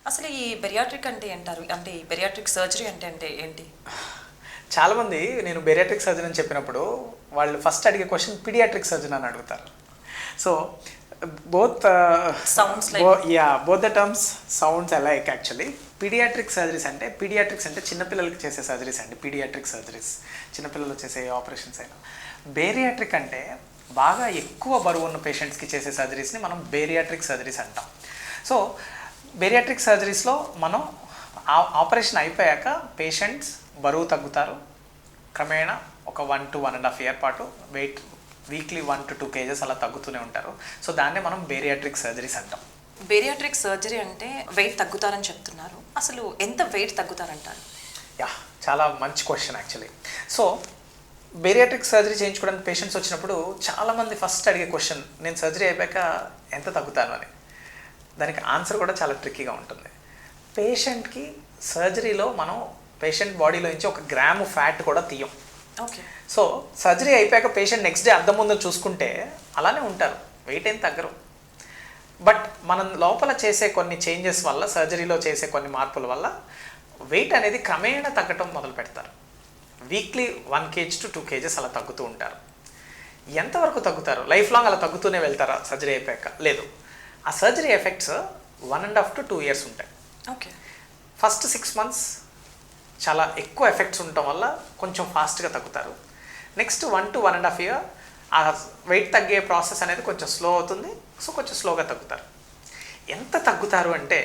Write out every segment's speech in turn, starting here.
అసలు ఈ బెరియాట్రిక్ అంటే ఏంటారు? అంటే ఈ బెరియాట్రిక్ సర్జరీ అంటే ఏంటి? చాలామంది నేను బెరియాట్రిక్ సర్జన్ అని చెప్పినప్పుడు వాళ్ళు ఫస్ట్ అడిగే క్వశ్చన్ పీడియాట్రిక్ సర్జన్ అని అడుగుతారు. So both sounds like both the terms sounds alike actually. Paediatric surgeries అంటే పీడియాట్రిక్స్ అంటే చిన్నపిల్లలకి చేసే సర్జరీస్ అండి. పీడియాట్రిక్ సర్జరీస్ చిన్నపిల్లలు చేసే ఆపరేషన్స్ అయినా. బేరియాట్రిక్ అంటే బాగా ఎక్కువ బరువు ఉన్న పేషెంట్స్కి చేసే సర్జరీస్ని మనం బేరియాట్రిక్ సర్జరీస్ అంటాం. సో బేరియాట్రిక్ సర్జరీస్లో మనం ఆపరేషన్ అయిపోయాక పేషెంట్స్ బరువు తగ్గుతారు. క్రమేణా ఒక 1 to 1.5 year పాటు వెయిట్ వీక్లీ 1 to 2 kgs అలా తగ్గుతూనే ఉంటారు. సో దాన్నే మనం బేరియాట్రిక్ సర్జరీస్ అంటాం. బేరియాట్రిక్ సర్జరీ అంటే వెయిట్ తగ్గుతారని చెప్తున్నారు. అసలు ఎంత వెయిట్ తగ్గుతారంటారు? చాలా మంచి question actually. So bariatric surgery చేయించుకోవడానికి పేషెంట్స్ వచ్చినప్పుడు చాలామంది ఫస్ట్ అడిగే క్వశ్చన్, నేను సర్జరీ అయిపోయాక ఎంత తగ్గుతాను అని. దానికి ఆన్సర్ కూడా చాలా ట్రిక్కీగా ఉంటుంది. పేషెంట్కి సర్జరీలో మనం పేషెంట్ బాడీలో నుంచి 1 గ్రాము ఫ్యాట్ కూడా తీయం. ఓకే. సో సర్జరీ అయిపోయాక పేషెంట్ నెక్స్ట్ డే అద్దం ముందు చూసుకుంటే అలానే ఉంటారు, వెయిట్ ఏం తగ్గరు. బట్ మనం లోపల చేసే కొన్ని చేంజెస్ వల్ల, సర్జరీలో చేసే కొన్ని మార్పుల వల్ల వెయిట్ అనేది క్రమేణా తగ్గటం మొదలు పెడతారు. వీక్లీ 1 kg to 2 kgs అలా తగ్గుతూ ఉంటారు. ఎంతవరకు తగ్గుతారు? లైఫ్ లాంగ్ అలా తగ్గుతూనే వెళ్తారా సర్జరీ అయిపోయాక? లేదు. ఆ సర్జరీ ఎఫెక్ట్స్ 1.5 to 2 years ఉంటాయి. ఓకే. ఫస్ట్ 6 months చాలా ఎక్కువ ఎఫెక్ట్స్ ఉండటం వల్ల కొంచెం ఫాస్ట్గా తగ్గుతారు. నెక్స్ట్ 1 to 1.5 year ఆ వెయిట్ తగ్గే ప్రాసెస్ అనేది కొంచెం స్లో అవుతుంది. సో కొంచెం స్లోగా తగ్గుతారు. ఎంత తగ్గుతారు అంటే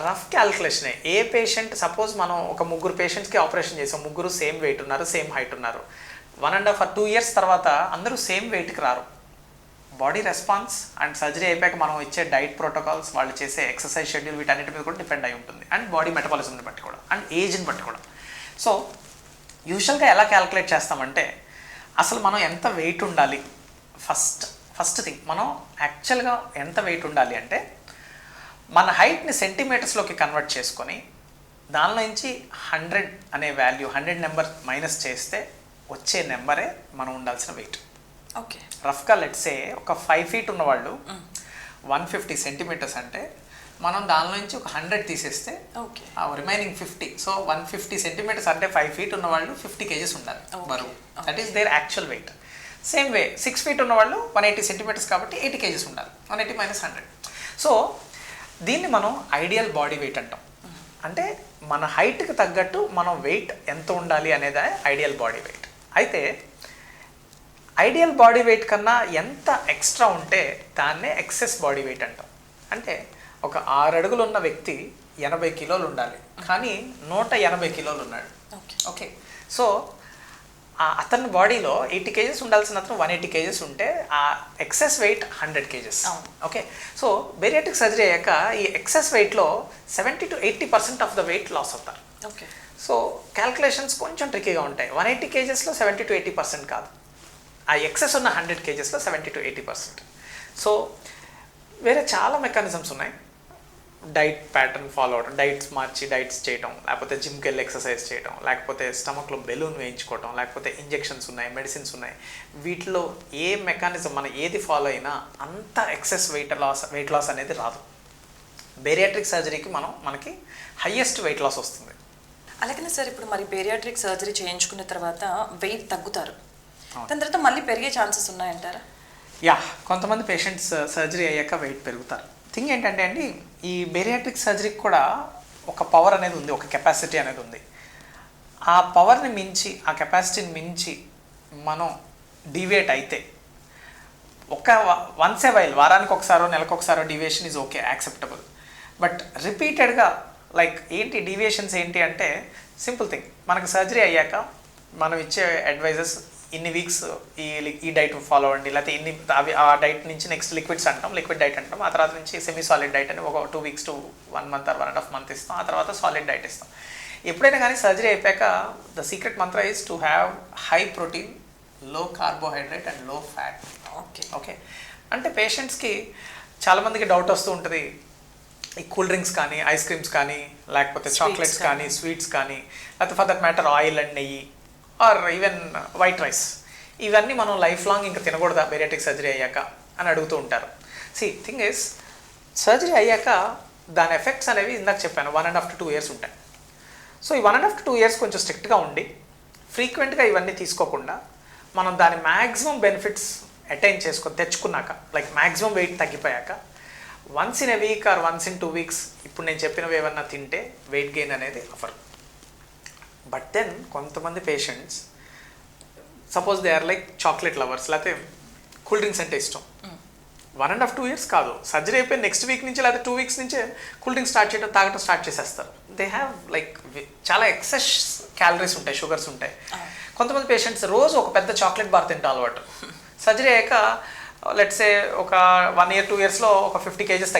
రఫ్ క్యాల్కులేషనే. ఏ పేషెంట్, సపోజ్ మనం ఒక 3 పేషెంట్స్కి ఆపరేషన్ చేసాం, 3 సేమ్ వెయిట్ ఉన్నారు, సేమ్ హైట్ ఉన్నారు. 1.5 or 2 years తర్వాత అందరూ సేమ్ వెయిట్కి రారు. బాడీ రెస్పాన్స్ అండ్ సర్జరీ అయిపోయాక మనం ఇచ్చే డైట్ ప్రోటోకాల్స్, వాళ్ళు చేసే ఎక్సర్సైజ్ షెడ్యూల్, వీటన్నిటి మీద కూడా డిపెండ్ అయి ఉంటుంది. అండ్ బాడీ మెటబాలిజంని బట్టి కూడా, అండ్ ఏజ్ని బట్టి కూడా. సో యూజువల్గా ఎలా క్యాల్కులేట్ చేస్తామంటే, అసలు మనం ఎంత వెయిట్ ఉండాలి, ఫస్ట్ థింగ్ మనం యాక్చువల్గా ఎంత వెయిట్ ఉండాలి అంటే, మన హైట్ని సెంటీమీటర్స్లోకి కన్వర్ట్ చేసుకొని దానిలో నుంచి 100 అనే వాల్యూ, 100 నెంబర్ మైనస్ చేస్తే వచ్చే నెంబరే మనం ఉండాల్సిన వెయిట్. ఓకే. రఫ్గా లెట్సే ఒక 5 feet ఉన్నవాళ్ళు 150 centimeters అంటే మనం దానిలో నుంచి ఒక 100 తీసేస్తే రిమైనింగ్ 50. సో 150 centimeters అంటే 5 feet ఉన్నవాళ్ళు 50 kgs ఉండాలి బరువు. That is there actual weight. Same way 6 feet ఉన్నవాళ్ళు 180 centimeters కాబట్టి 80 kgs ఉండాలి. 180 minus 100. సో దీన్ని మనం ఐడియల్ బాడీ వెయిట్ అంటాం. అంటే మన హైట్కి తగ్గట్టు మనం వెయిట్ ఎంత ఉండాలి అనేదే ఐడియల్ బాడీ వెయిట్. అయితే ఐడియల్ బాడీ వెయిట్ కన్నా ఎంత ఎక్స్ట్రా ఉంటే దాన్నే ఎక్సెస్ బాడీ వెయిట్ అంటాం. అంటే ఒక 6 అడుగులు ఉన్న వ్యక్తి 80 kilos ఉండాలి, కానీ 180 kilos ఉన్నాడు. ఓకే. సో అతని బాడీలో 80 kgs ఉండాల్సిన అతను 180 kgs ఉంటే ఆ excess weight 100 kgs. Okay. So bariatric surgery అయ్యాక ఈ ఎక్సెస్ వెయిట్లో 70 to 80% of the weight loss అవుతారు. ఓకే. సో క్యాల్కులేషన్స్ కొంచెం ట్రిక్కీగా ఉంటాయి. 180 kgsలో 70 to 80% కాదు, ఆ ఎక్సెస్ ఉన్న 100 kgsలో 70 to 80%. సో వేరే చాలా మెకానిజమ్స్ ఉన్నాయి. డైట్ ప్యాటర్న్ ఫాలో అవడం, డైట్స్ మార్చి డైట్స్ చేయటం, లేకపోతే జిమ్కి వెళ్ళి ఎక్సర్సైజ్ చేయటం, లేకపోతే స్టమక్లో బెలూన్ వేయించుకోవటం, లేకపోతే ఇంజెక్షన్స్ ఉన్నాయి, మెడిసిన్స్ ఉన్నాయి. వీటిలో ఏ మెకానిజం మనం ఏది ఫాలో అయినా అంత ఎక్సెస్ వెయిట్ లాస్ అనేది రాదు. బేరియాట్రిక్ సర్జరీకి మనకి హయ్యెస్ట్ వెయిట్ లాస్ వస్తుంది. అలాగనే సార్, ఇప్పుడు మరి బేరియాట్రిక్ సర్జరీ చేయించుకున్న తర్వాత వెయిట్ తగ్గుతారు, దాని తర్వాత మళ్ళీ పెరిగే ఛాన్సెస్ ఉన్నాయంటారా? కొంతమంది పేషెంట్స్ సర్జరీ అయ్యాక వెయిట్ పెరుగుతారు. థింగ్ ఏంటంటే అండి, ఈ బేరియాట్రిక్ సర్జరీకి కూడా ఒక పవర్ అనేది ఉంది, ఒక కెపాసిటీ అనేది ఉంది. ఆ పవర్ని మించి, ఆ కెపాసిటీని మించి మనం డీవియేట్ అయితే వన్స్ ఏ వైల్, వారానికి ఒకసారో నెలకు ఒకసారో deviation is okay, acceptable. But రిపీటెడ్గా లైక్ ఏంటి డీవియేషన్స్ ఏంటి అంటే, సింపుల్ థింగ్, మనకు సర్జరీ అయ్యాక మనం ఇచ్చే అడ్వైజెస్ ఇన్ని వీక్స్ ఈ డైట్ ఫాలో అవ్వండి, లేకపోతే ఆ డైట్ నుంచి నెక్స్ట్ లిక్విడ్స్ అంటాం, లిక్విడ్ డైట్ అంటాం. ఆ తర్వాత నుంచి సెమీ సాలిడ్ డైట్ అని ఒక 2 weeks to 1 month or 1.5 month ఇస్తాం. ఆ తర్వాత సాలిడ్ డైట్ ఇస్తాం. ఎప్పుడైనా కానీ సర్జరీ అయిపోయాక the secret Mantra is to have high protein, లో కార్బోహైడ్రేట్ అండ్ లో ఫ్యాట్. ఓకే. అంటే పేషెంట్స్కి చాలామందికి డౌట్ వస్తూ ఉంటుంది, ఈ కూల్ డ్రింక్స్ కానీ, ఐస్ క్రీమ్స్ కానీ, లేకపోతే చాక్లెట్స్ కానీ, స్వీట్స్ కానీ, లేకపోతే for that matter oil and నెయ్యి ఆర్ ఈవెన్ వైట్ రైస్, ఇవన్నీ మనం లైఫ్ లాంగ్ ఇంకా తినకూడదా బేరియాట్రిక్ సర్జరీ అయ్యాక అని అడుగుతూ ఉంటారు. థింగ్ ఈస్, సర్జరీ అయ్యాక దాని ఎఫెక్ట్స్ అనేవి ఇందాక చెప్పాను 1.5 to 2 years ఉంటాయి. సో ఈ 1.5 to 2 years కొంచెం స్ట్రిక్ట్గా ఉండి ఫ్రీక్వెంట్గా ఇవన్నీ తీసుకోకుండా మనం దాని మ్యాక్సిమం బెనిఫిట్స్ అటైన్ చేసుకొని తెచ్చుకున్నాక లైక్ మ్యాక్సిమం వెయిట్ తగ్గిపోయాక once in a week or once in 2 weeks ఇప్పుడు నేను చెప్పినవి ఏమన్నా తింటే వెయిట్ గెయిన్ అనేది అవ్వరు. బట్ దెన్ కొంతమంది patients suppose they are like chocolate lovers, లేకపోతే కూల్ డ్రింక్స్ అంటే ఇష్టం. 1.5 to 2 years కాదు, సర్జరీ అయిపోయి నెక్స్ట్ వీక్ నుంచి లేకపోతే 2 weeks నుంచే కూల్ డ్రింక్స్ స్టార్ట్ చేయడం, తాగడం స్టార్ట్ చేసేస్తారు. దే హ్యావ్ లైక్ చాలా ఎక్సెస్ క్యాలరీస్ ఉంటాయి, షుగర్స్ ఉంటాయి. కొంతమంది పేషెంట్స్ రోజు ఒక పెద్ద చాక్లెట్ బార్ తింటే అలవాటు. సర్జరీ అయ్యాక లెట్సే ఒక 1 year 2 yearsలో ఒక 50 kgs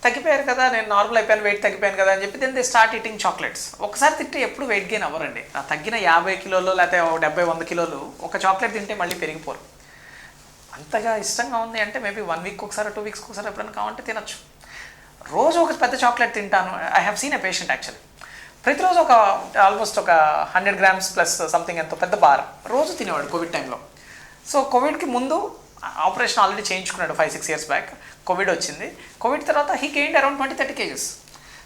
తగ్గిపోయారు కదా, నేను నార్మల్ అయిపోయాను, వెయిట్ తగ్గిపోయాను కదా అని చెప్పి then they start eating chocolates. ఒకసారి తింటే ఎప్పుడు వెయిట్ గెయిన్ అవ్వరండి. ఆ తగ్గిన 50 kilos లేకపోతే 70-100 kilos ఒక చాక్లెట్ తింటే మళ్ళీ పెరిగిపోరు. అంతగా ఇష్టంగా ఉంది అంటే మేబీ 1 week ఒకసారి 2 weeks ఒకసారి ఎప్పుడైనా కావాలంటే తినచ్చు. రోజు ఒక పెద్ద చాక్లెట్ తింటాను. I have seen a patient actually ప్రతిరోజు ఒక ఆల్మోస్ట్ ఒక 100 grams ప్లస్ సంథింగ్ ఎంతో పెద్ద బార్ రోజు తినేవాడు కోవిడ్ టైంలో. సో కోవిడ్కి ముందు ఆపరేషన్ ఆల్రెడీ చేయించుకున్నాడు 5-6 years బ్యాక్. కోవిడ్ వచ్చింది. కోవిడ్ తర్వాత he gained around 20-30 kgs.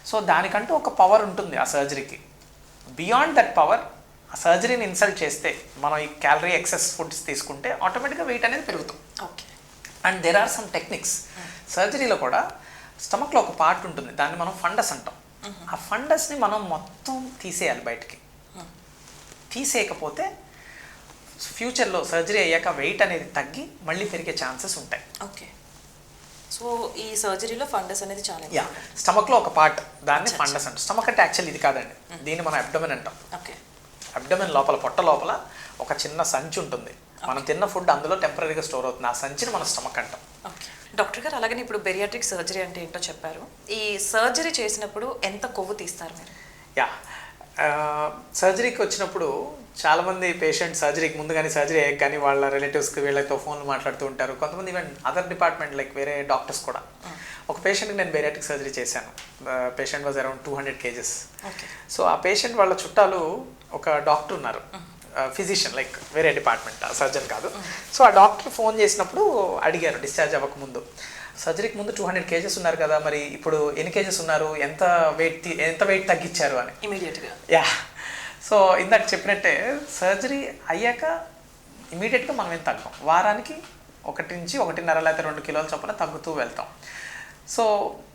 So దానికంటూ ఒక పవర్ ఉంటుంది ఆ సర్జరీకి. బియాండ్ దట్ పవర్ ఆ సర్జరీని ఇన్సల్ట్ చేస్తే మనం ఈ క్యాలరీ ఎక్సెస్ ఫుడ్స్ తీసుకుంటే ఆటోమేటిక్గా వెయిట్ అనేది పెరుగుతుంది. Okay. And there are some techniques. సర్జరీలో కూడా స్టమక్లో ఒక పార్ట్ ఉంటుంది, దాన్ని మనం ఫండస్ అంటాం. ఆ ఫండస్ని మనం మొత్తం తీసేయాలి బయటికి. తీసేయకపోతే ఫ్యూచర్లో సర్జరీ అయ్యాక వెయిట్ అనేది తగ్గి మళ్ళీ పెరిగే ఛాన్సెస్ ఉంటాయి. ఓకే. సో ఈ సర్జరీలో ఫండస్ అనేది చాలా స్టమక్లో ఒక పార్ట్, దాన్ని ఫండస్ అంటాం. స్టమక్ అంటే యాక్చువల్లీ ఇది కాదండి, దీన్ని మనం అబ్డోమెన్ అంటాం. ఓకే. అబ్డోమెన్ లోపల, పొట్ట లోపల ఒక చిన్న సంచి ఉంటుంది. మనం తిన్న ఫుడ్ అందులో టెంపరీగా స్టోర్ అవుతుంది. ఆ సంచిని మనం స్టమక్ అంటాం. ఓకే డాక్టర్ గారు, అలాగే ఇప్పుడు బెరియాట్రిక్ సర్జరీ అంటే ఏంటో చెప్పారు. ఈ సర్జరీ చేసినప్పుడు ఎంత కొవ్వు తీస్తారు మీరు? సర్జరీకి వచ్చినప్పుడు చాలామంది పేషెంట్ సర్జరీకి ముందు కానీ సర్జరీ అయ్యాక కానీ వాళ్ళ రిలేటివ్స్కి వీళ్ళతో ఫోన్లు మాట్లాడుతూ ఉంటారు. కొంతమంది ఈవెన్ అదర్ డిపార్ట్మెంట్ లైక్ వేరే డాక్టర్స్ కూడా. ఒక పేషెంట్కి నేను బెరియాట్రిక్ సర్జరీ చేశాను. Patient was around 200 kgs. So ఆ పేషెంట్ వాళ్ళ చుట్టాలు ఒక డాక్టర్ ఉన్నారు, ఫిజిషియన్ లైక్ వేరే డిపార్ట్మెంట్, సర్జన్ కాదు. సో ఆ డాక్టర్ ఫోన్ చేసినప్పుడు అడిగారు డిశ్చార్జ్ అవ్వకముందు, సర్జరీకి ముందు 200 kgs ఉన్నారు కదా, మరి ఇప్పుడు ఎన్ని కేజెస్ ఉన్నారు, ఎంత వెయిట్ తగ్గించారు అని ఇమీడియట్గా. సో ఇందాక చెప్పినట్టే సర్జరీ అయ్యాక ఇమీడియట్గా మనం ఏం తగ్గం. వారానికి 1 నుంచి 1.5 లేకపోతే 2 kilos చొప్పున తగ్గుతూ వెళ్తాం. సో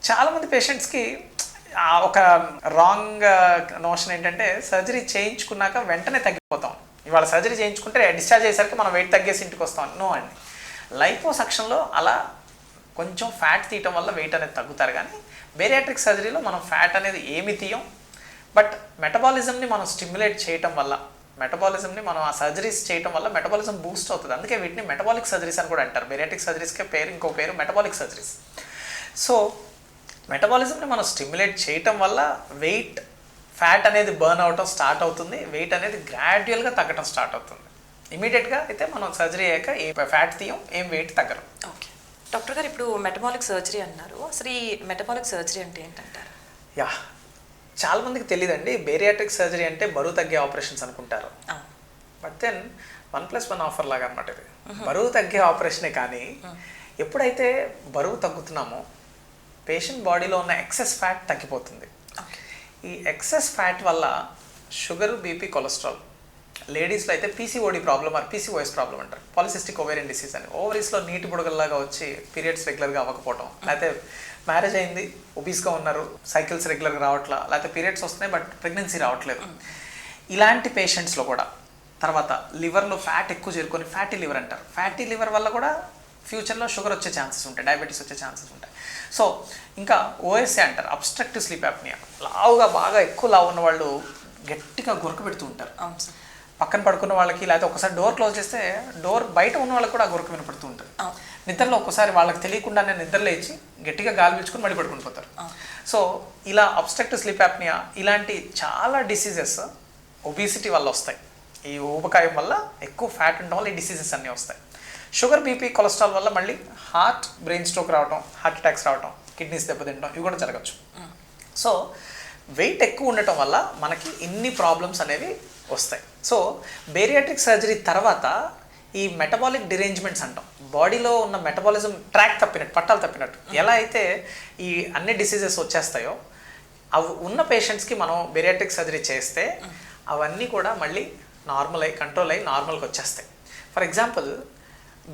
చాలామంది పేషెంట్స్కి ఒక రాంగ్ నోషన్ ఏంటంటే సర్జరీ చేయించుకున్నాక వెంటనే తగ్గిపోతాం. ఇవాళ సర్జరీ చేయించుకుంటే డిశ్చార్జ్ అయ్యేసరికి మనం వెయిట్ తగ్గేసి ఇంటికి వస్తాం. నో అండి, లైపోసక్షన్లో అలా కొంచెం ఫ్యాట్ తీయటం వల్ల వెయిట్ అనేది తగ్గుతారు. కానీ బేరియాట్రిక్ సర్జరీలో మనం ఫ్యాట్ అనేది ఏమి తీయం, బట్ మెటబాలిజంని మనం స్టిమ్యులేట్ చేయటం వల్ల, మెటబాలిజంని మనం ఆ సర్జరీస్ చేయటం వల్ల మెటబాలిజం బూస్ట్ అవుతుంది. అందుకే వీటిని మెటబాలిక్ సర్జరీస్ అని కూడా అంటారు. బేరియాట్రిక్ సర్జరీస్కే ఇంకో పేరు మెటబాలిక్ సర్జరీస్. సో మెటబాలిజంని మనం స్టిమ్యులేట్ చేయటం వల్ల వెయిట్, ఫ్యాట్ అనేది బర్న్ అవటం స్టార్ట్ అవుతుంది. వెయిట్ అనేది గ్రాడ్యువల్గా తగ్గటం స్టార్ట్ అవుతుంది. ఇమీడియట్గా అయితే మనం సర్జరీ అయ్యాక ఏ ఫ్యాట్ తీయం, ఏం వెయిట్ తగ్గరు. ఓకే డాక్టర్ గారు, ఇప్పుడు మెటబాలిక్ సర్జరీ అన్నారు. అసలు ఈ మెటబాలిక్ సర్జరీ అంటే ఏంటంటారు? చాలామందికి తెలియదండి. బేరియాట్రిక్ సర్జరీ అంటే బరువు తగ్గే ఆపరేషన్స్ అనుకుంటారు. బట్ దెన్ 1+1 ఆఫర్ లాగా అనమాట ఇది. బరువు తగ్గే ఆపరేషనే, కానీ ఎప్పుడైతే బరువు తగ్గుతున్నామో పేషెంట్ బాడీలో ఉన్న ఎక్సెస్ ఫ్యాట్ తగ్గిపోతుంది. ఈ ఎక్సెస్ ఫ్యాట్ వల్ల షుగర్, బీపీ, కొలెస్ట్రాల్, లేడీస్లో అయితే PCOD problem or PCOS problem అంటారు, పాలిసిస్టిక్ ఓవేరియన్ డిసీజ్ అని. ఓవరీస్లో నీటి బుడగల్లాగా వచ్చి పీరియడ్స్ రెగ్యులర్గా అవ్వకపోవడం, లేకపోతే మ్యారేజ్ అయింది, ఒబీస్గా ఉన్నారు, సైకిల్స్ రెగ్యులర్గా రావట్లా, లేకపోతే పీరియడ్స్ వస్తున్నాయి బట్ ప్రెగ్నెన్సీ రావట్లేదు, ఇలాంటి పేషెంట్స్లో కూడా. తర్వాత లివర్లో ఫ్యాట్ ఎక్కువ చేరుకొని ఫ్యాటీ లివర్ అంటారు. ఫ్యాటీ లివర్ వల్ల కూడా ఫ్యూచర్లో షుగర్ వచ్చే ఛాన్సెస్ ఉంటాయి, డయాబెటీస్ వచ్చే ఛాన్సెస్ ఉంటాయి. సో ఇంకా ఓఎస్ఏ అంటారు, అబ్స్ట్రక్టివ్ స్లీప్ యాప్నియా. లావుగా బాగా ఎక్కువ లావు ఉన్న వాళ్ళు గట్టిగా గురక పెడుతూ ఉంటారు. పక్కన పడుకున్న వాళ్ళకి, లేకపోతే ఒకసారి డోర్ క్లోజ్ చేస్తే డోర్ బయట ఉన్న వాళ్ళకి కూడా గురక వినపడుతూ ఉంటుంది. నిద్రలో ఒక్కసారి వాళ్ళకి తెలియకుండానే నిద్రలో ఇచ్చి గట్టిగా గాలి పీల్చుకొని మళ్ళీ పడుకుని పోతారు. సో ఇలా అబ్స్ట్రక్టివ్ స్లీప్ యాప్నియా, ఇలాంటి చాలా డిసీజెస్ ఒబిసిటీ వల్ల వస్తాయి. ఈ ఊబకాయం వల్ల, ఎక్కువ ఫ్యాట్ ఉండడం వల్ల ఈ డిసీజెస్ అన్నీ వస్తాయి. షుగర్, బీపీ, కొలెస్ట్రాల్ వల్ల మళ్ళీ హార్ట్, బ్రెయిన్ స్ట్రోక్ రావడం, హార్ట్ అటాక్స్ రావడం, కిడ్నీస్ దెబ్బతింటడం, ఇవి కూడా జరగచ్చు. సో వెయిట్ ఎక్కువ ఉండటం వల్ల మనకి ఇన్ని ప్రాబ్లమ్స్ అనేవి వస్తాయి. సో బేరియాట్రిక్ సర్జరీ తర్వాత ఈ మెటబాలిక్ డిరేంజ్మెంట్స్ అంటాం, బాడీలో ఉన్న మెటబాలిజం ట్రాక్ తప్పినట్టు, పట్టాలు తప్పినట్టు ఎలా అయితే ఈ అన్ని డిసీజెస్ వచ్చేస్తాయో అవి ఉన్న పేషెంట్స్కి మనం బెరియాట్రిక్ సర్జరీ చేస్తే అవన్నీ కూడా మళ్ళీ నార్మల్ అయ్యి కంట్రోల్ అయ్యి నార్మల్కి వచ్చేస్తాయి. ఫర్ ఎగ్జాంపుల్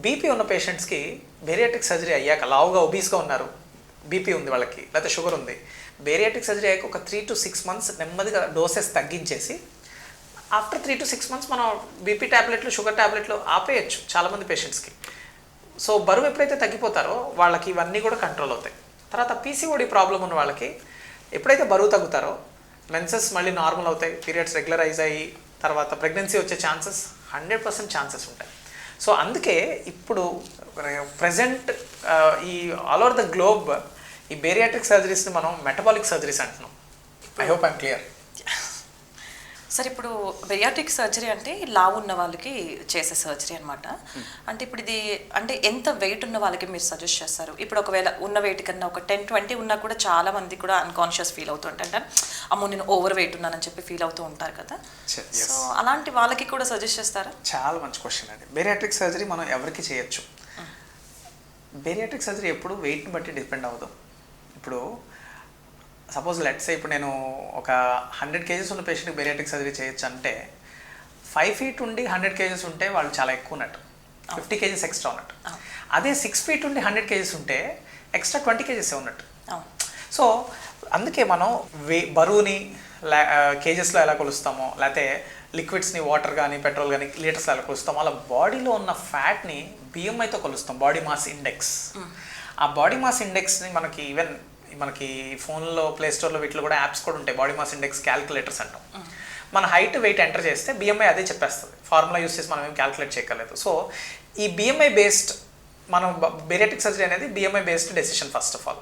బీపీ ఉన్న పేషెంట్స్కి బెరియాట్రిక్ సర్జరీ అయ్యాక, లావుగా ఒబీస్గా ఉన్నారు, బీపీ ఉంది వాళ్ళకి, లేకపోతే షుగర్ ఉంది, బెరియాట్రిక్ సర్జరీ అయ్యాక ఒక 3 to 6 months నెమ్మదిగా డోసెస్ తగ్గించేసి ఆఫ్టర్ 3 to 6 months మనం బీపీ ట్యాబ్లెట్లు, షుగర్ ట్యాబ్లెట్లు ఆపేయచ్చు చాలామంది పేషెంట్స్కి. సో బరువు ఎప్పుడైతే తగ్గిపోతారో వాళ్ళకి ఇవన్నీ కూడా కంట్రోల్ అవుతాయి. తర్వాత పీసీఓడి ప్రాబ్లం ఉన్న వాళ్ళకి ఎప్పుడైతే బరువు తగ్గుతారో మెన్సెస్ మళ్ళీ నార్మల్ అవుతాయి, పీరియడ్స్ రెగ్యులరైజ్ అయ్యి తర్వాత ప్రెగ్నెన్సీ వచ్చే ఛాన్సెస్ 100% ఛాన్సెస్ ఉంటాయి. సో అందుకే ఇప్పుడు ప్రజెంట్ ఈ ఆల్ ఓవర్ ద గ్లోబ్ ఈ బేరియాట్రిక్ సర్జరీస్ని మనం మెటబాలిక్ సర్జరీస్ అంటున్నాం. I hope I'm clear. Sir ఇప్పుడు బెరియాట్రిక్ సర్జరీ అంటే లావు ఉన్న వాళ్ళకి చేసే సర్జరీ అనమాట. అంటే ఇప్పుడు ఇది అంటే ఎంత వెయిట్ ఉన్న వాళ్ళకి మీరు సజెస్ట్ చేస్తారు? ఇప్పుడు ఒకవేళ ఉన్న వెయిట్ కన్నా ఒక 10-20 ఉన్నా కూడా చాలా మంది కూడా అన్కాన్షియస్ ఫీల్ అవుతూ ఉంటారు, అమ్మో నేను ఓవర్ వెయిట్ ఉన్నానని చెప్పి ఫీల్ అవుతూ ఉంటారు కదా. సో అలాంటి వాళ్ళకి కూడా సజెస్ట్ చేస్తారా? చాలా మంచి క్వశ్చన్ అండి. బేరియాట్రిక్ సర్జరీ మనం ఎవరికి చేయొచ్చు? బేరియాట్రిక్ సర్జరీ ఎప్పుడు వెయిట్ని బట్టి డిపెండ్ అవ్వదు. ఇప్పుడు సపోజ్ లెట్స్ ఇప్పుడు నేను ఒక 100 kgs ఉన్న పేషెంట్కి బెరియాట్రిక్ సర్జరీ చేయొచ్చు అంటే 5 feet ఉండి 100 kgs ఉంటే వాళ్ళు చాలా ఎక్కువ ఉన్నట్టు, 50 kgs ఎక్స్ట్రా ఉన్నట్టు. అదే 6 feet ఉండి 100 kgs ఉంటే ఎక్స్ట్రా 20 kgs ఉన్నట్టు. సో అందుకే మనం బరువుని కేజెస్లో ఎలా కొలుస్తామో, లేకపోతే లిక్విడ్స్ని వాటర్ కానీ పెట్రోల్ కానీ లీటర్స్లో ఎలా కొలుస్తామో అలా బాడీలో ఉన్న ఫ్యాట్ని బిఎంఐతో కొలుస్తాం, బాడీ మాస్ ఇండెక్స్. ఆ బాడీ మాస్ ఇండెక్స్ని మనకి ఈవెన్ మనకి ఫోన్లో ప్లేస్టోర్లో వీటిలో కూడా యాప్స్ కూడా ఉంటాయి, బాడీ మాస్ ఇండెక్స్ క్యాలిక్యులేటర్స్ అంటాం. మన హైట్ వెయిట్ ఎంటర్ చేస్తే బిఎంఐ అదే చెప్పేస్తుంది, ఫార్ములా యూస్ చేసి మనం ఏం క్యాలిక్యులేట్ చేయగలేదు. సో ఈ బిఎంఐ బేస్డ్ మనం బెరియాట్రిక్ సర్జరీ అనేది BMI based decision first of all.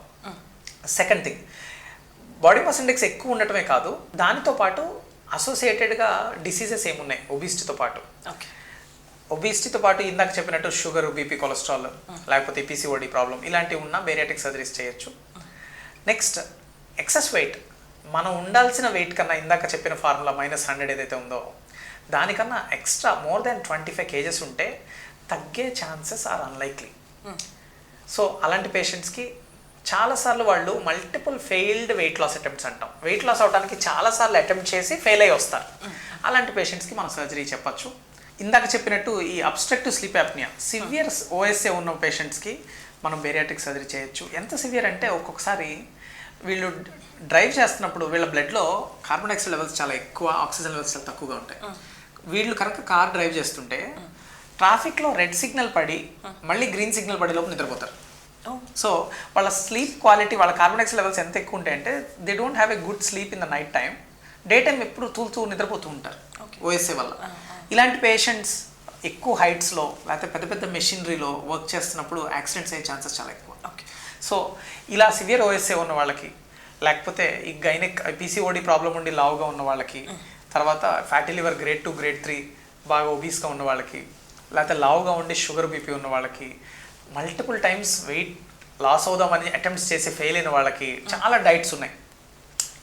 Second thing, body mass index ఎక్కువ ఉండటమే కాదు, దానితో పాటు అసోసియేటెడ్గా డిసీజెస్ ఏమున్నాయి ఒబిసిటీతో పాటు. ఒబిసిటీతో పాటు ఇందాక చెప్పినట్టు షుగర్, బీపీ, కొలెస్ట్రాల్, లేకపోతే పీసీఓడి ప్రాబ్లం ఇలాంటివి ఉన్న బేరియాట్రిక్ సర్జరీస్ చేయొచ్చు. నెక్స్ట్ ఎక్సెస్ వెయిట్, మనం ఉండాల్సిన వెయిట్ కన్నా ఇందాక చెప్పిన ఫార్ములా -100 ఏదైతే ఉందో దానికన్నా ఎక్స్ట్రా మోర్ దాన్ 25 kgs ఉంటే తగ్గే ఛాన్సెస్ ఆర్ అన్లైక్లీ. సో అలాంటి పేషెంట్స్కి చాలాసార్లు వాళ్ళు multiple failed weight loss attempts అంటాం, వెయిట్ లాస్ అవడానికి చాలాసార్లు అటెంప్ట్ చేసి ఫెయిల్ అయ్యి వస్తారు. అలాంటి పేషెంట్స్కి మనం సర్జరీ చెప్పచ్చు. ఇందాక చెప్పినట్టు ఈ obstructive sleep apnoea, severe OSA ఉన్న పేషెంట్స్కి మనం బేరియాట్రిక్ సర్జరీ చేయొచ్చు. ఎంత సివియర్ అంటే ఒక్కొక్కసారి వీళ్ళు డ్రైవ్ చేస్తున్నప్పుడు వీళ్ళ బ్లడ్లో కార్బన్ డైఆక్సైడ్ లెవెల్స్ చాలా ఎక్కువ, ఆక్సిజన్ లెవెల్స్ చాలా తక్కువగా ఉంటాయి. వీళ్ళు కనుక కార్ డ్రైవ్ చేస్తుంటే ట్రాఫిక్లో రెడ్ సిగ్నల్ పడి మళ్ళీ గ్రీన్ సిగ్నల్ పడే లోపు నిద్రపోతారు. సో వాళ్ళ స్లీప్ క్వాలిటీ, వాళ్ళ కార్బన్ డైఆక్సైడ్ లెవెల్స్ ఎంత ఎక్కువ ఉంటాయంటే they don't have a good sleep in the night time. Day time ఎప్పుడు తూలుతూ నిద్రపోతూ ఉంటారు ఓఎస్ఏ వల్ల. ఇలాంటి పేషెంట్స్ ఎక్కువ హైట్స్లో లేకపోతే పెద్ద పెద్ద మెషినరీలో వర్క్ చేస్తున్నప్పుడు యాక్సిడెంట్స్ అయ్యే ఛాన్సెస్ చాలా ఎక్కువ. సో ఇలా సివియర్ ఓఎస్ఏ ఉన్న వాళ్ళకి, లేకపోతే ఈ గైనిక్ పీసీఓడి ప్రాబ్లం ఉండి లావుగా ఉన్న వాళ్ళకి, తర్వాత ఫ్యాటీ లివర్ గ్రేడ్ 2 గ్రేడ్ 3 బాగా ఒబీస్గా ఉన్న వాళ్ళకి, లేకపోతే లావుగా ఉండి షుగర్ బీపీ ఉన్న వాళ్ళకి, మల్టిపుల్ టైమ్స్ వెయిట్ లాస్ అవుదామని అటెంప్ట్స్ చేసి ఫెయిల్ అయిన వాళ్ళకి చాలా డైట్స్ ఉన్నాయి.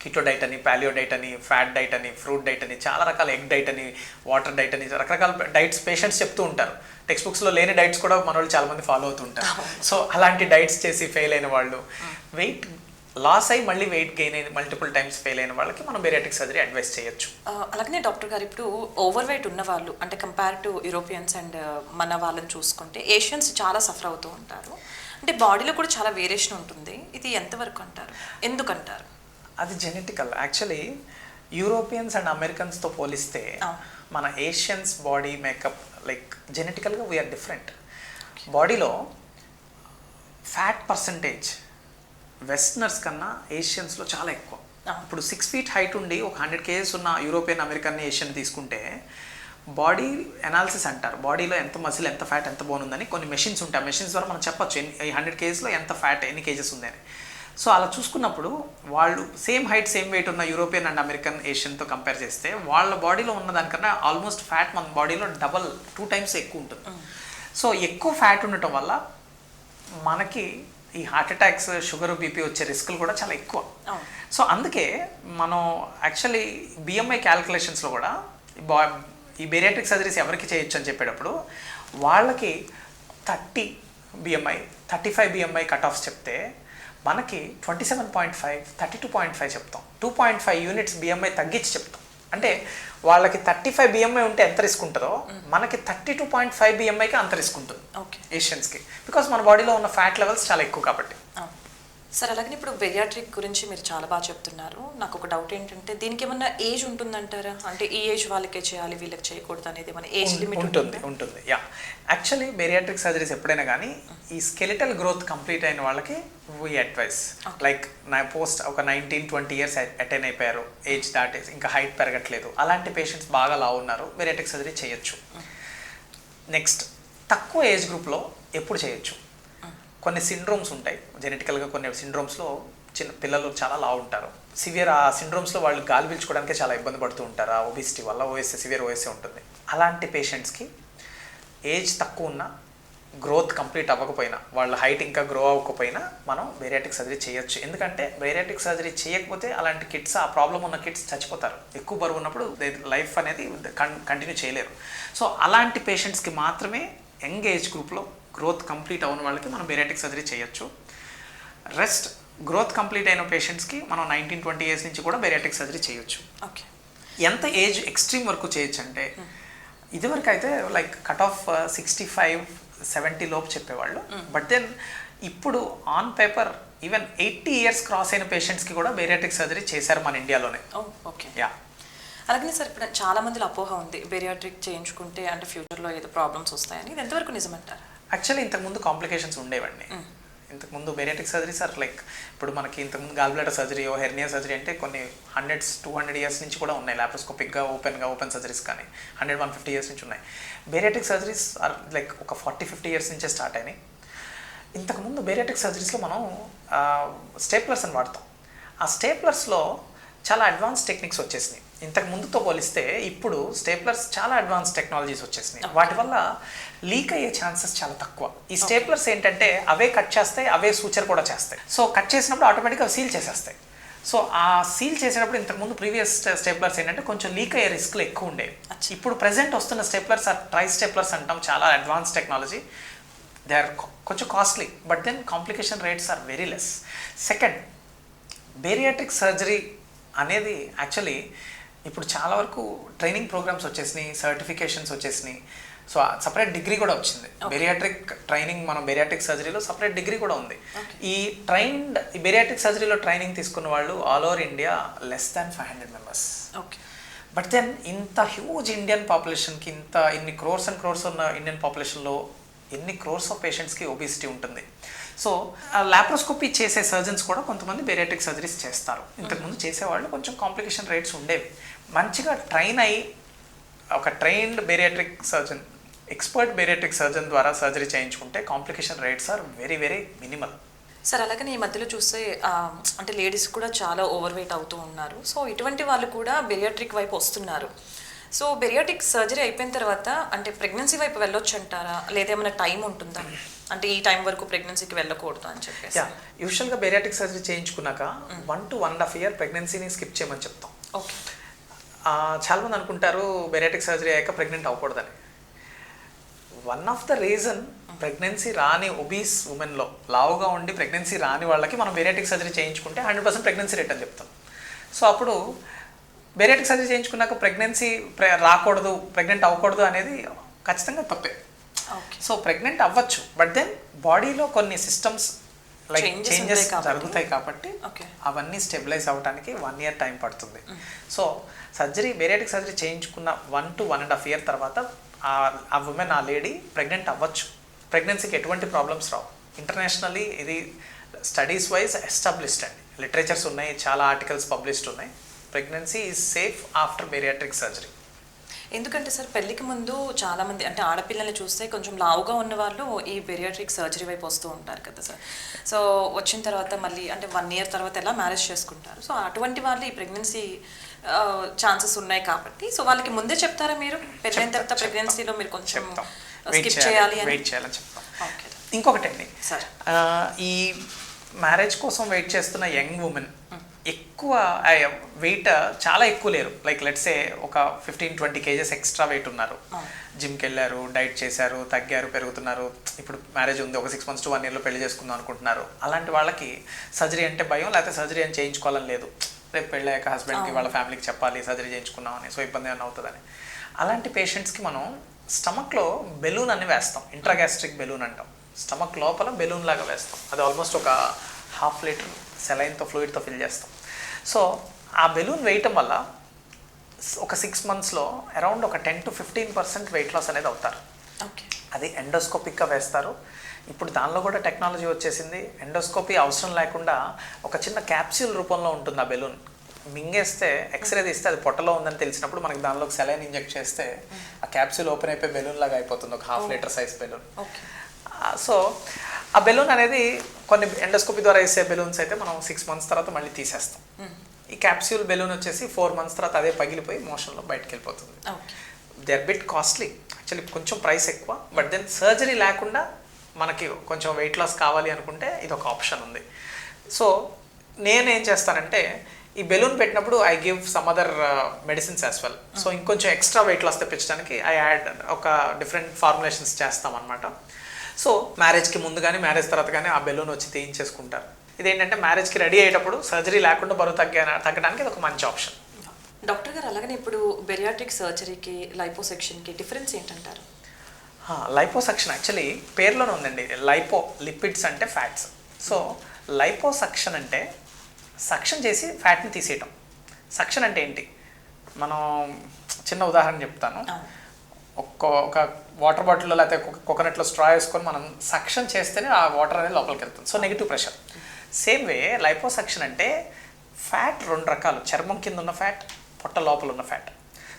కిటో డైట్ అని, పాలియో డైట్ అని, ఫ్యాట్ డైట్ అని, ఫ్రూట్ డైట్ అని, చాలా రకాల ఎగ్ డైట్ అని, వాటర్ డైట్ అని, రకరకాల డైట్స్ పేషెంట్స్ చెప్తూ ఉంటారు. టెక్స్ట్ బుక్స్లో లేని డైట్స్ కూడా మన వాళ్ళు చాలామంది ఫాలో అవుతూ ఉంటారు. సో అలాంటి డైట్స్ చేసి ఫెయిల్ అయిన వాళ్ళు, వెయిట్ లాస్ అయ్యి మళ్ళీ వెయిట్ గెయిన్ అయిన మల్టిపుల్ టైమ్స్ ఫెయిల్ అయిన వాళ్ళకి మనం బేరియాట్రిక్ సర్జరీ అడ్వైస్ చేయొచ్చు. అలాగే డాక్టర్ గారు ఇప్పుడు ఓవర్ వెయిట్ ఉన్న వాళ్ళు అంటే కంపేర్ టు యూరోపియన్స్ అండ్ మన వాళ్ళని చూసుకుంటే ఏషియన్స్ చాలా సఫర్ అవుతూ ఉంటారు. అంటే బాడీలో కూడా చాలా వేరియేషన్ ఉంటుంది. ఇది ఎంతవరకు అంటారు, ఎందుకంటారు? అది జెనెటికల్. యాక్చువల్లీ యూరోపియన్స్ అండ్ అమెరికన్స్తో పోలిస్తే మన ఏషియన్స్ బాడీ మేకప్ లైక్ జెనెటికల్గా వీఆర్ డిఫరెంట్. బాడీలో ఫ్యాట్ పర్సంటేజ్ వెస్టర్నర్స్ కన్నా ఏషియన్స్లో చాలా ఎక్కువ. ఇప్పుడు 6 feet హైట్ ఉండి ఒక 100 kgs ఉన్న యూరోపియన్, అమెరికన్, ఏషియన్ తీసుకుంటే బాడీ అనాలిసిస్ అంటారు, బాడీలో ఎంత మసిల్, ఎంత ఫ్యాట్, ఎంత బోన్ ఉందని కొన్ని మెషిన్స్ ఉంటాయి. ఆ మెషిన్స్ ద్వారా మనం చెప్పచ్చు ఈ 100 kgsలో ఎంత ఫ్యాట్, ఎన్ని కేజెస్ ఉందని. సో అలా చూసుకున్నప్పుడు వాళ్ళు సేమ్ హైట్ సేమ్ వెయిట్ ఉన్న యూరోపియన్ అండ్ అమెరికన్, ఏషియన్తో కంపేర్ చేస్తే వాళ్ళ బాడీలో ఉన్న దానికన్నా ఆల్మోస్ట్ ఫ్యాట్ మన బాడీలో 2 times ఎక్కువ ఉంటుంది. సో ఎక్కువ ఫ్యాట్ ఉండటం వల్ల మనకి ఈ హార్ట్ అటాక్స్, షుగర్, బీపీ వచ్చే రిస్కులు కూడా చాలా ఎక్కువ. సో అందుకే మనం యాక్చువల్లీ బిఎంఐ క్యాలిక్యులేషన్స్లో కూడా ఈ బేరియాట్రిక్ సర్జరీస్ ఎవరికి చేయొచ్చు అని చెప్పేటప్పుడు వాళ్ళకి 30 BMI 35 BMI కట్ ఆఫ్స్ చెప్తే మనకి 27.5 32.5 చెప్తాం. 2.5 యూనిట్స్ BMI తగ్గించి చెప్తాం. అంటే వాళ్ళకి 35 BMI ఉంటే ఎంత రిస్క్ ఉంటుందో మనకి 32.5 BMIకి అంత రిస్క్ ఉంటుంది ఏషియన్స్కి, బికాస్ మన బాడీలో ఉన్న ఫ్యాట్ లెవెల్స్ చాలా ఎక్కువ కాబట్టి. సార్ అలాగే ఇప్పుడు బెరియాట్రిక్ గురించి మీరు చాలా బాగా చెప్తున్నారు. నాకు ఒక డౌట్ ఏంటంటే దీనికి ఏమన్నా ఏజ్ ఉంటుందంటారా? అంటే ఈ ఏజ్ వాళ్ళకే చేయాలి వీళ్ళకి చేయకూడదు అనేది ఏమైనా ఏజ్ లిమిట్ ఉంటుంది. యా, యాక్చువల్లీ బెరియాట్రిక్ సర్జరీస్ ఎప్పుడైనా కానీ ఈ స్కెలిటల్ గ్రోత్ కంప్లీట్ అయిన వాళ్ళకి వీ అడ్వైస్ లైక్ నా పోస్ట్ ఒక 19-20 ఇయర్స్ అటైన్ అయిపోయారు, ఏజ్ దాటేసి ఇంకా హైట్ పెరగట్లేదు, అలాంటి పేషెంట్స్ బాగా లావు ఉన్నారు, బెరియాట్రిక్ సర్జరీ చేయొచ్చు. నెక్స్ట్, తక్కువ ఏజ్ గ్రూప్లో ఎప్పుడు చేయొచ్చు? కొన్ని సిండ్రోమ్స్ ఉంటాయి జెనెటికల్గా, కొన్ని సిండ్రోమ్స్లో చిన్న పిల్లలు చాలా లావు ఉంటారు, సివియర్ ఆ సిండ్రోమ్స్లో వాళ్ళు గాలి పీల్చుకోవడానికి చాలా ఇబ్బంది పడుతూ ఉంటారు ఆ ఒబిసిటీ వల్ల, సివియర్ ఓఎస్ఏ ఉంటుంది. అలాంటి పేషెంట్స్కి ఏజ్ తక్కువ ఉన్న, గ్రోత్ కంప్లీట్ అవ్వకపోయినా, వాళ్ళ హైట్ ఇంకా గ్రో అవ్వకపోయినా మనం బెరియాట్రిక్ సర్జరీ చేయొచ్చు. ఎందుకంటే బెరియాట్రిక్ సర్జరీ చేయకపోతే అలాంటి కిడ్స్, ఆ ప్రాబ్లం ఉన్న కిడ్స్ చచ్చిపోతారు. ఎక్కువ బరువు ఉన్నప్పుడు లైఫ్ అనేది కంటిన్యూ చేయలేరు. సో అలాంటి పేషెంట్స్కి మాత్రమే యంగ్ ఏజ్ గ్రూప్లో గ్రోత్ కంప్లీట్ అయిన వాళ్ళకి మనం బెరియాట్రిక్ సర్జరీ చేయొచ్చు. రెస్ట్ గ్రోత్ కంప్లీట్ అయిన పేషెంట్స్కి మనం 19-20 ఇయర్స్ నుంచి కూడా బెరియాట్రిక్ సర్జరీ చేయొచ్చు. ఓకే, ఎంత ఏజ్ ఎక్స్ట్రీమ్ వరకు చేయొచ్చు అంటే ఇదివరకు అయితే లైక్ కట్ ఆఫ్ 65-70 లోపు చెప్పేవాళ్ళు. బట్ దెన్ ఇప్పుడు on paper even 80 years cross అయిన పేషెంట్స్కి కూడా బెరియాట్రిక్ సర్జరీ చేశారు మన ఇండియాలోనే. Okay, yeah. అలాగే సార్ ఇప్పుడు చాలా మందిలో అపోహ ఉంది బెరియాట్రిక్ చేయించుకుంటే అంటే ఫ్యూచర్లో ఏదో ప్రాబ్లమ్స్ వస్తాయని, ఇది ఎంతవరకు నిజమంటారు? యాక్చువల్లీ ఇంతకుముందు కాంప్లికేషన్స్ ఉండేవండి. ఇంతకుముందు బెరియాట్రిక్ సర్జరీస్ ఆర్ లైక్ ఇప్పుడు మనకి ఇంతకుముందు gallbladder surgery, hernia surgery అంటే కొన్ని 100-200 ఇయర్స్ నుంచి కూడా ఉన్నాయి. లాప్రోస్కోపిక్గా ఓపెన్ సర్జరీస్ కానీ 100-150 ఇయర్స్ నుంచి ఉన్నాయి. బెరియాట్రిక్ సర్జరీస్ ఆర్ లైక్ ఒక 40-50 ఇయర్స్ నుంచే స్టార్ట్ అయినాయి. ఇంతకుముందు బెరియాట్రిక్ సర్జరీస్లో మనం స్టేప్లర్స్ అని వాడతాం. ఆ స్టేప్లర్స్లో చాలా అడ్వాన్స్ టెక్నిక్స్ వచ్చేసినాయి. ఇంతకు ముందుతో పోలిస్తే ఇప్పుడు స్టేప్లర్స్ చాలా అడ్వాన్స్ టెక్నాలజీస్ వచ్చేసినాయి. వాటి వల్ల లీక్ అయ్యే ఛాన్సెస్ చాలా తక్కువ. ఈ స్టేప్లర్స్ ఏంటంటే అవే కట్ చేస్తాయి, అవే సూచర్ కూడా చేస్తాయి. సో కట్ చేసినప్పుడు ఆటోమేటిక్గా సీల్ చేసేస్తాయి. సో ఆ సీల్ చేసేటప్పుడు ఇంతకుముందు ప్రీవియస్ స్టేప్లర్స్ ఏంటంటే కొంచెం లీక్ అయ్యే రిస్క్లు ఎక్కువ ఉండేవి. ఇప్పుడు ప్రెసెంట్ వస్తున్న స్టేప్లర్స్ ఆర్ ట్రై స్టేప్లర్స్ అంటాం, చాలా అడ్వాన్స్ టెక్నాలజీ. దే ఆర్ కొంచెం costly, but then complication rates are very less. Second, bariatric surgery అనేది యాక్చువల్లీ ఇప్పుడు చాలా వరకు ట్రైనింగ్ ప్రోగ్రామ్స్ వచ్చేసినాయి, సర్టిఫికేషన్స్ వచ్చేసినాయి. సో సపరేట్ డిగ్రీ కూడా వచ్చింది. బెరియాట్రిక్ ట్రైనింగ్, మనం బెరియాట్రిక్ సర్జరీలో సపరేట్ డిగ్రీ కూడా ఉంది. ఈ బెరియాట్రిక్ సర్జరీలో ట్రైనింగ్ తీసుకున్న వాళ్ళు all over India less than 500 members. Okay, but then ఇంత హ్యూజ్ ఇండియన్ పాపులేషన్కి, ఇన్ని క్రోర్స్ అండ్ క్రోర్స్ ఉన్న ఇండియన్ పాపులేషన్లో ఎన్ని క్రోర్స్ ఆఫ్ పేషెంట్స్కి ఒబిసిటీ ఉంటుంది. సో లాప్రోస్కోపీ చేసే సర్జన్స్ కూడా కొంతమంది బెరియాట్రిక్ సర్జరీస్ చేస్తారు. ఇంతకుముందు చేసేవాళ్ళు కొంచెం కాంప్లికేషన్ రేట్స్ ఉండేవి. మంచిగా ట్రైన్ అయ్యి ఒక trained bariatric surgeon, expert bariatric surgeon ద్వారా సర్జరీ చేయించుకుంటే complication rates are very very minimal. Sir అలాగే ఈ మధ్యలో చూస్తే అంటే లేడీస్ కూడా చాలా ఓవర్ వెయిట్ అవుతూ ఉన్నారు. సో ఇటువంటి వాళ్ళు కూడా బెరియాట్రిక్ వైపు వస్తున్నారు. సో బెరియాట్రిక్ సర్జరీ అయిపోయిన తర్వాత అంటే ప్రెగ్నెన్సీ వైపు వెళ్ళొచ్చు అంటారా, లేదా ఏమైనా టైం ఉంటుందా? అంటే ఈ టైం వరకు ప్రెగ్నెన్సీకి వెళ్ళకూడదు అని చెప్పేసి. యూజువల్గా బెరియాట్రిక్ సర్జరీ చేయించుకున్నాక 1 to 1.5 year ప్రెగ్నెన్సీని స్కిప్ చేయమని చెప్తాం. ఓకే, చాలామంది అనుకుంటారు బెరియాట్రిక్ సర్జరీ అయ్యాక ప్రెగ్నెంట్ అవ్వకూడదని. One of the reason pregnancy రాని ఒబీస్ ఉమెన్లో, లావుగా ఉండి ప్రెగ్నెన్సీ రాని వాళ్ళకి మనం బెరియాట్రిక్ సర్జరీ చేయించుకుంటే 100% ప్రెగ్నెన్సీ రేట్ అని చెప్తాం. సో అప్పుడు బెరియాట్రిక్ సర్జరీ చేయించుకున్నాక ప్రెగ్నెన్సీ రాకూడదు, ప్రెగ్నెంట్ అవ్వకూడదు అనేది ఖచ్చితంగా తప్పే. సో ప్రెగ్నెంట్ అవ్వచ్చు, బట్ దెన్ బాడీలో కొన్ని సిస్టమ్స్ లైక్ చేంజెస్ జరుగుతాయి కాబట్టి అవన్నీ స్టెబిలైజ్ అవ్వడానికి 1 year టైం పడుతుంది. సో సర్జరీ, బెరియాట్రిక్ సర్జరీ చేయించుకున్న 1 to 1.5 year తర్వాత ఆ ఉమెన్, ఆ లేడీ ప్రెగ్నెంట్ అవ్వచ్చు. ప్రెగ్నెన్సీకి ఎటువంటి ప్రాబ్లమ్స్ రావు. ఇంటర్నేషనల్లీ ఇది స్టడీస్ వైజ్ ఎస్టాబ్లిష్డ్ అండి, లిటరేచర్స్ ఉన్నాయి, చాలా ఆర్టికల్స్ పబ్లిష్డ్ ఉన్నాయి. Pregnancy is safe after bariatric surgery. ఎందుకంటే సార్ పెళ్ళికి ముందు చాలామంది అంటే ఆడపిల్లల్ని చూస్తే కొంచెం లావుగా ఉన్న వాళ్ళు ఈ బెరియాట్రిక్ సర్జరీ వైపు వస్తూ ఉంటారు కదా సార్. సో వచ్చిన తర్వాత మళ్ళీ అంటే 1 year తర్వాత ఎలా మ్యారేజ్ చేసుకుంటారు. సో అటువంటి వాళ్ళు ఈ ప్రెగ్నెన్సీ ఛాన్సెస్ ఉన్నాయి కాబట్టి సో వాళ్ళకి ముందే చెప్తారా మీరు పెళ్ళైన తర్వాత ప్రెగ్నెన్సీలో మీరు కొంచెం స్కిప్ చేయాలి అని? వెయిట్ చేయాలని చెప్తాం. ఇంకొకటి అండి, ఈ మ్యారేజ్ కోసం వెయిట్ చేస్తున్న యంగ్ ఉమెన్ ఎక్కువ వెయిట్ చాలా ఎక్కువ లేరు. లైక్ లెట్సే ఒక 15-20 కేజెస్ ఎక్స్ట్రా వెయిట్ ఉన్నారు, జిమ్కి వెళ్ళారు, డైట్ చేశారు, తగ్గారు, పెరుగుతున్నారు, ఇప్పుడు మ్యారేజ్ ఉంది, ఒక 6 months to 1 yearలో పెళ్లి చేసుకుందాం అనుకుంటున్నారు. అలాంటి వాళ్ళకి సర్జరీ అంటే భయం, లేకపోతే సర్జరీ అని చేయించుకోవాలని లేదు. రేపు పెళ్ళాక హస్బెండ్కి వాళ్ళ ఫ్యామిలీకి చెప్పాలి సర్జరీ చేయించుకున్నామని, సో ఇబ్బంది ఏమైనా అవుతుందని. అలాంటి పేషెంట్స్కి మనం స్టమక్లో బెలూన్ అని వేస్తాం, ఇంట్రాగ్యాస్ట్రిక్ బెలూన్ అంటాం. స్టమక్ లోపల బెలూన్ లాగా వేస్తాం. అది ఆల్మోస్ట్ ఒక 1/2 లీటర్ సెలైన్తో ఫ్లూయిడ్తో ఫిల్ చేస్తాం. సో ఆ బెలూన్ వేయటం వల్ల ఒక 6 monthsలో అరౌండ్ ఒక 10-15% వెయిట్ లాస్ అనేది అవుతారు. అది ఎండోస్కోపిక్గా వేస్తారు. ఇప్పుడు దానిలో కూడా టెక్నాలజీ వచ్చేసింది. ఎండోస్కోపీ అవసరం లేకుండా ఒక చిన్న క్యాప్సూల్ రూపంలో ఉంటుంది ఆ బెలూన్. మింగేస్తే ఎక్స్రే తీస్తే అది పొట్టలో ఉందని తెలిసినప్పుడు మనకి దానిలోకి సెలైన్ ఇంజెక్ట్ చేస్తే ఆ క్యాప్సూల్ ఓపెన్ అయిపోయి బెలూన్ లాగా అయిపోతుంది, ఒక 1/2 లీటర్ సైజ్ బెలూన్. సో ఆ బెలూన్ అనేది కొన్ని ఎండోస్కోపీ ద్వారా వేసే బెలూన్స్ అయితే మనం 6 months తర్వాత మళ్ళీ తీసేస్తాం. ఈ క్యాప్సూల్ బెలూన్ వచ్చేసి 4 months తర్వాత అదే పగిలిపోయి మోషన్లో బయటకు వెళ్ళిపోతుంది. They are bit costly actually, కొంచెం ప్రైస్ ఎక్కువ. బట్ దెన్ సర్జరీ లేకుండా మనకి కొంచెం వెయిట్ లాస్ కావాలి అనుకుంటే ఇది ఒక ఆప్షన్ ఉంది. సో నేనేం చేస్తానంటే ఈ బెలూన్ పెట్టినప్పుడు I give some other medicines as well. So ఇంకొంచెం ఎక్స్ట్రా వెయిట్ లాస్ తెప్పించడానికి ఐ యాడ్ ఒక డిఫరెంట్ ఫార్ములేషన్స్ చేస్తాం అనమాట. సో మ్యారేజ్కి ముందు కానీ మ్యారేజ్ తర్వాత కానీ ఆ బెలూన్ వచ్చి తీయించేసుకుంటారు. ఇదేంటంటే మ్యారేజ్కి రెడీ అయ్యేటప్పుడు సర్జరీ లేకుండా బరువు తగ్గడానికి ఇది ఒక మంచి ఆప్షన్. డాక్టర్ గారు, అలాగనే ఇప్పుడు బెరియాట్రిక్ సర్జరీకి లైపోసెక్షన్కి డిఫరెన్స్ ఏంటంటారు? లైపోసక్షన్ యాక్చువల్లీ పేర్లోనే ఉందండి. లైపో లిపిడ్స్ అంటే ఫ్యాట్స్. సో లైపోసక్షన్ అంటే సక్షన్ చేసి ఫ్యాట్ని తీసేయటం. సక్షన్ అంటే ఏంటి, మనం చిన్న ఉదాహరణ చెప్తాను. ఒక వాటర్ బాటిల్లో లేకపోతే కోకోనట్లో స్ట్రా వేసుకొని మనం సక్షన్ చేస్తేనే ఆ వాటర్ అనేది లోపలికి వెళ్తుంది. So negative pressure. Same way liposuction అంటే ఫ్యాట్ 2 రకాలు, చర్మం కింద ఉన్న ఫ్యాట్, పొట్ట లోపల ఉన్న ఫ్యాట్.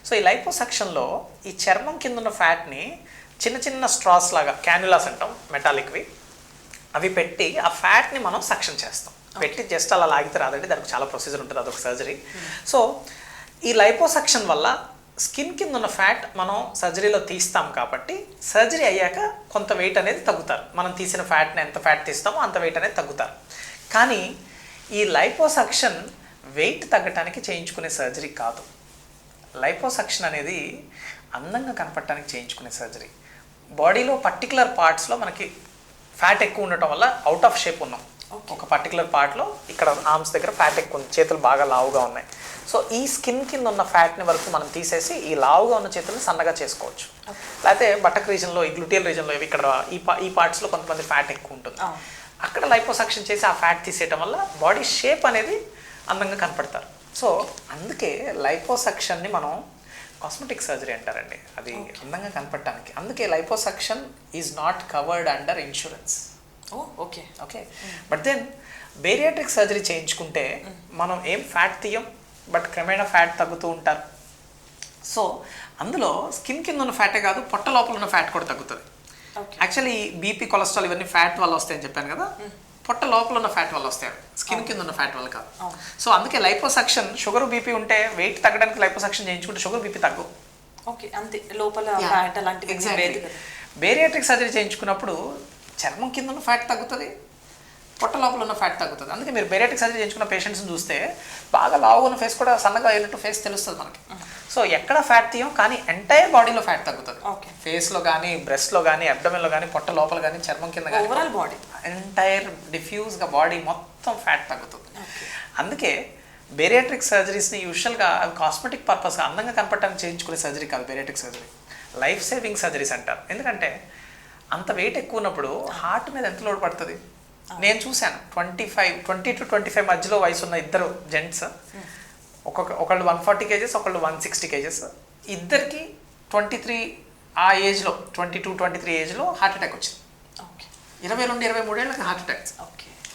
సో ఈ లైపోసక్షన్లో ఈ చర్మం కింద ఉన్న ఫ్యాట్ని చిన్న చిన్న స్ట్రాస్ లాగా, క్యాన్యులాస్ అంటాం మెటాలిక్వి, అవి పెట్టి ఆ ఫ్యాట్ని మనం సక్షన్ చేస్తాం. పెట్టి జస్ట్ అలా లాగితే రాదండి, దానికి చాలా ప్రొసీజర్ ఉంటుంది, అదొక సర్జరీ. సో ఈ లైపోసక్షన్ వల్ల స్కిన్ కింద ఉన్న ఫ్యాట్ మనం సర్జరీలో తీస్తాం కాబట్టి సర్జరీ అయ్యాక కొంత వెయిట్ అనేది తగ్గుతారు. మనం తీసిన ఫ్యాట్ని ఎంత ఫ్యాట్ తీస్తామో అంత వెయిట్ అనేది తగ్గుతారు. కానీ ఈ లైపోసక్షన్ వెయిట్ తగ్గటానికి చేయించుకునే సర్జరీ కాదు. లైపోసక్షన్ అనేది అందంగా కనపడటానికి చేయించుకునే సర్జరీ. బాడీలో పర్టికులర్ పార్ట్స్లో మనకి ఫ్యాట్ ఎక్కువ ఉండటం వల్ల అవుట్ ఆఫ్ షేప్ ఉన్నాం. ఒక పర్టికులర్ పార్ట్లో ఇక్కడ ఆర్మ్స్ దగ్గర ఫ్యాట్ ఎక్కువ ఉంది, చేతులు బాగా లావుగా ఉన్నాయి. సో ఈ స్కిన్ కింద ఉన్న ఫ్యాట్ని వరకు మనం తీసేసి ఈ లావుగా ఉన్న చేతులను సన్నగా చేసుకోవచ్చు. లేకపోతే బటక్ రీజన్లో, ఈ గ్లూటియల్ రీజన్లో, ఇక్కడ ఈ పార్ట్స్లో కొంతమంది ఫ్యాట్ ఎక్కువ ఉంటుంది, అక్కడ లైపోసక్షన్ చేసి ఆ ఫ్యాట్ తీసేయటం వల్ల బాడీ షేప్ అనేది అందంగా కనపడతారు. సో అందుకే లైపోసక్షన్ని మనం కాస్మెటిక్ సర్జరీ అంటారండి, అది అందంగా కనపడటానికి. అందుకే liposuction is not covered under insurance. Okay but then bariatric surgery చేయించుకుంటే మనం ఏం ఫ్యాట్ తీయం, బట్ క్రమేణా ఫ్యాట్ తగ్గుతూ ఉంటారు. సో అందులో స్కిన్ కింద ఉన్న ఫ్యాటే కాదు, పొట్ట లోపల ఉన్న ఫ్యాట్ కూడా తగ్గుతుంది. యాక్చువల్లీ బీపీ, కొలెస్ట్రాల్ ఇవన్నీ ఫ్యాట్ వల్ల వస్తాయని చెప్పాను కదా, పొట్ట లోపల ఉన్న ఫ్యాట్ వల్ల వస్తాయి, స్కిన్ కింద ఉన్న ఫ్యాట్ వల్ల కాదు. సో అందుకే లైపోసక్షన్, షుగర్ బీపీ ఉంటే వెయిట్ తగ్గడానికి లైపోసక్షన్ చేయించుకుంటే షుగర్ బీపీ తగ్గవు. బేరియాట్రిక్ సర్జరీ చేయించుకున్నప్పుడు చర్మం కింద ఉన్న ఫ్యాట్ తగ్గుతుంది, పొట్ట లోపల ఉన్న ఫ్యాట్ తగ్గుతుంది. అందుకే మీరు బేరియాట్రిక్ సర్జరీ చేయించుకున్న పేషెంట్స్ని చూస్తే బాగా లావుగా ఉన్న ఫేస్ కూడా సన్నగా అయినట్టు ఫేస్ తెలుస్తుంది మనకి. సో ఎక్కడ ఫ్యాట్ తీయం, కానీ ఎంటైర్ బాడీలో ఫ్యాట్ తగ్గుతుంది. ఫేస్లో కానీ, బ్రెస్ట్లో కానీ, అబ్డమెన్లో కానీ, పొట్ట లోపల కానీ, చర్మం కింద కానీ, ఓవరాల్ బాడీ ఎంటైర్ డిఫ్యూజ్గా బాడీ మొత్తం ఫ్యాట్ తగ్గుతుంది. అందుకే బేరియాట్రిక్ సర్జరీస్ని యూజువల్గా కాస్మెటిక్ పర్పస్గా అందంగా కనపడటానికి చేయించుకునే సర్జరీ కాదు bariatric surgery, life saving surgeries అంటారు. ఎందుకంటే అంత వెయిట్ ఎక్కువ ఉన్నప్పుడు హార్ట్ మీద ఎంత లోడ్ పడుతుంది. నేను చూశాను 20 to 25 మధ్యలో వయసు ఉన్న ఇద్దరు జెంట్స్, ఒకళ్ళు 140 kgs, ఒకళ్ళు 160 kgs, ఇద్దరికి 23 ఆ ఏజ్లో, 22-23 ఏజ్లో హార్ట్ అటాక్ వచ్చింది. 22-23 ఏళ్ళకి హార్ట్ అటాక్స్,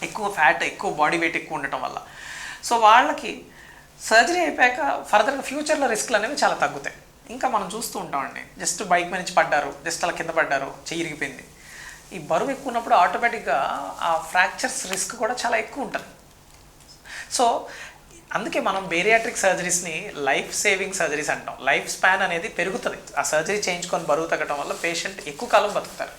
ఎక్కువ ఫ్యాట్, ఎక్కువ బాడీ వెయిట్ ఎక్కువ ఉండటం వల్ల. సో వాళ్ళకి సర్జరీ అయిపోయాక ఫర్దర్గా ఫ్యూచర్లో రిస్క్లు అనేవి చాలా తగ్గుతాయి. ఇంకా మనం చూస్తూ ఉంటామండి, జస్ట్ బైక్ మీద నుంచి పడ్డారు, జస్ట్ అలా కింద పడ్డారు, చెయ్యి ఇరిగిపోయింది. ఈ బరువు ఎక్కువ ఉన్నప్పుడు ఆటోమేటిక్గా ఆ ఫ్రాక్చర్స్ రిస్క్ కూడా చాలా ఎక్కువ ఉంటుంది. సో అందుకే మనం బేరియాట్రిక్ సర్జరీస్ని లైఫ్ సేవింగ్ సర్జరీస్ అంటాం. లైఫ్ స్పాన్ అనేది పెరుగుతుంది, ఆ సర్జరీ చేయించుకొని బరువు తగ్గడం వల్ల పేషెంట్ ఎక్కువ కాలం బతుకుతారు.